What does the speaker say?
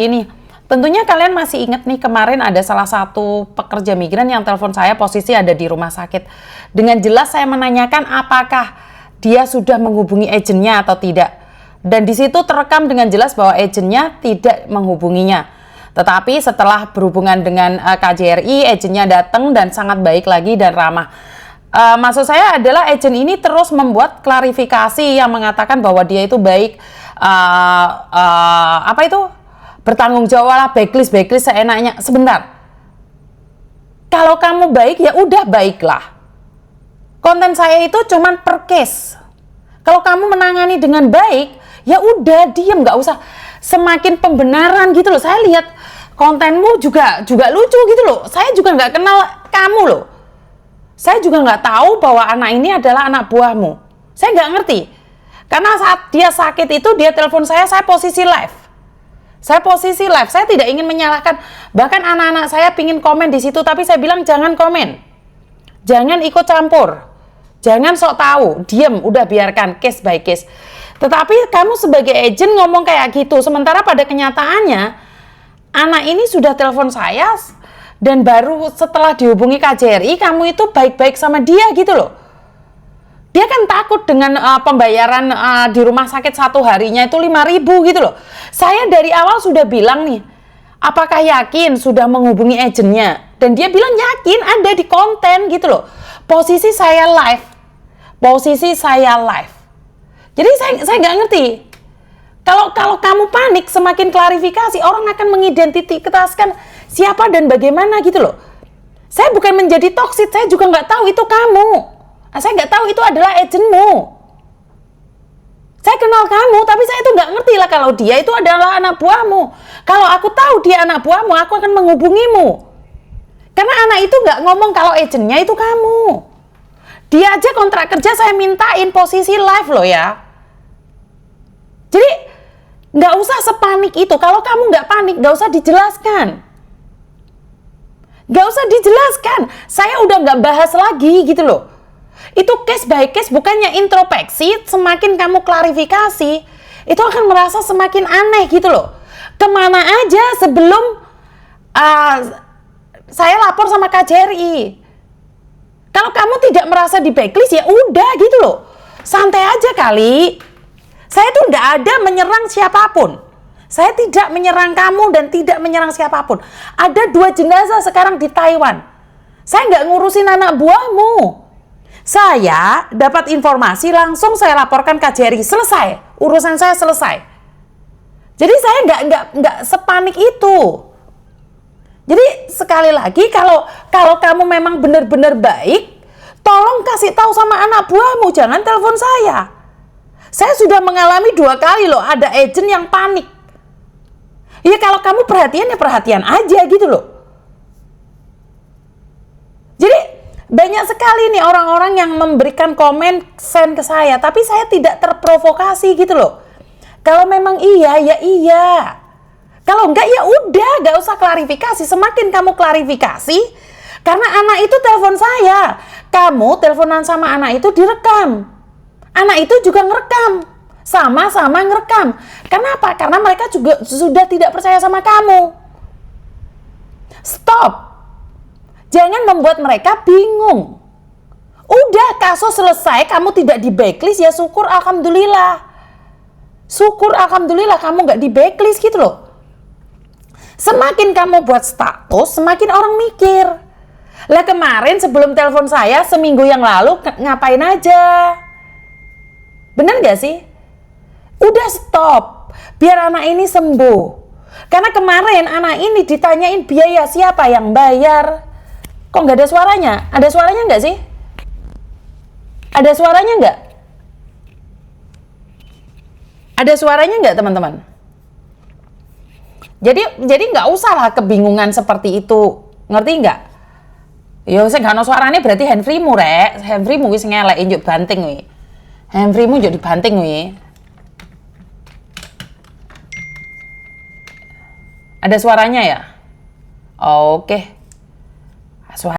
Ini, tentunya kalian masih ingat nih kemarin ada salah satu pekerja migran yang telepon saya posisi ada di rumah sakit. Dengan jelas saya menanyakan apakah dia sudah menghubungi agennya atau tidak. Dan di situ terekam dengan jelas bahwa agennya tidak menghubunginya. Tetapi setelah berhubungan dengan KJRI, agennya datang dan sangat baik lagi dan ramah. Maksud saya adalah agen ini terus membuat klarifikasi yang mengatakan bahwa dia itu baik, bertanggung jawab lah, backlist seenaknya. Sebentar, kalau kamu baik ya udah baiklah. Konten saya itu cuman per case. Kalau kamu menangani dengan baik, ya udah diem, nggak usah semakin pembenaran gitu loh. Saya lihat kontenmu juga lucu gitu loh. Saya juga nggak kenal kamu loh. Saya juga nggak tahu bahwa anak ini adalah anak buahmu. Saya nggak ngerti. Karena saat dia sakit itu dia telepon saya posisi live. Saya tidak ingin menyalahkan. Bahkan anak-anak saya pingin komen di situ, tapi saya bilang jangan komen. Jangan ikut campur. Jangan sok tahu, diem, udah biarkan case by case. Tetapi kamu sebagai agent ngomong kayak gitu, sementara pada kenyataannya anak ini sudah telepon saya dan baru setelah dihubungi KJRI kamu itu baik-baik sama dia gitu loh. Dia kan takut dengan pembayaran di rumah sakit satu harinya itu 5.000 gitu loh. Saya dari awal sudah bilang nih, apakah yakin sudah menghubungi agennya? Dan dia bilang yakin, ada di konten gitu loh. Posisi saya live. Jadi saya nggak ngerti. Kalau kamu panik, semakin klarifikasi, orang akan mengidentifikasikan siapa dan bagaimana gitu loh. Saya bukan menjadi toksik, saya juga nggak tahu itu kamu. Saya nggak tahu itu adalah agenmu. Saya kenal kamu, tapi saya itu nggak ngerti lah kalau dia itu adalah anak buahmu. Kalau aku tahu dia anak buahmu, aku akan menghubungimu. Karena anak itu nggak ngomong kalau agennya itu kamu. Dia aja kontrak kerja saya mintain posisi live loh ya. Jadi nggak usah sepanik itu. Kalau kamu nggak panik, nggak usah dijelaskan. Nggak usah dijelaskan. Saya udah nggak bahas lagi gitu loh. Itu case by case, bukannya introspeksi. Semakin kamu klarifikasi, itu akan merasa semakin aneh gitu loh. Kemana aja sebelum saya lapor sama KJRI. Kalau kamu tidak merasa di backlist ya udah gitu loh. Santai aja kali. Saya tuh nggak ada menyerang siapapun. Saya tidak menyerang kamu dan tidak menyerang siapapun. Ada 2 jenazah sekarang di Taiwan. Saya nggak ngurusin anak buahmu. Saya dapat informasi langsung saya laporkan KJRI, selesai, urusan saya selesai. Jadi saya nggak sepanik itu. Jadi sekali lagi kalau kamu memang benar-benar baik, tolong kasih tahu sama anak buahmu, jangan telepon saya. Saya sudah mengalami 2 kali loh, ada agent yang panik. Ya kalau kamu perhatian ya perhatian aja gitu loh. Jadi banyak sekali nih orang-orang yang memberikan komen send ke saya, tapi saya tidak terprovokasi gitu loh. Kalau memang iya, ya iya. Kalau enggak ya udah, gak usah klarifikasi. Semakin kamu klarifikasi, karena anak itu telepon saya. Kamu teleponan sama anak itu direkam. Anak itu juga ngerekam. Sama-sama ngerekam. Kenapa? Karena mereka juga sudah tidak percaya sama kamu. Stop. Jangan membuat mereka bingung. Udah, kasus selesai, kamu tidak di backlist, ya syukur alhamdulillah. Syukur alhamdulillah kamu nggak di backlist gitu loh. Semakin kamu buat status, semakin orang mikir. Lah kemarin sebelum telepon saya, seminggu yang lalu ngapain aja? Bener nggak sih? Udah stop, biar anak ini sembuh. Karena kemarin anak ini ditanyain biaya siapa yang bayar. Kok nggak ada suaranya? Ada suaranya nggak sih? Ada suaranya nggak? Ada suaranya nggak teman-teman? Jadi nggak usah lah kebingungan seperti itu. Ngerti nggak? Yo sing gak ono suarane berarti handfree-mu rek. Handfree-mu wis ngelek njuk banting wi. Handfree-mu njuk dibanting wi. Ada suaranya ya? Oke.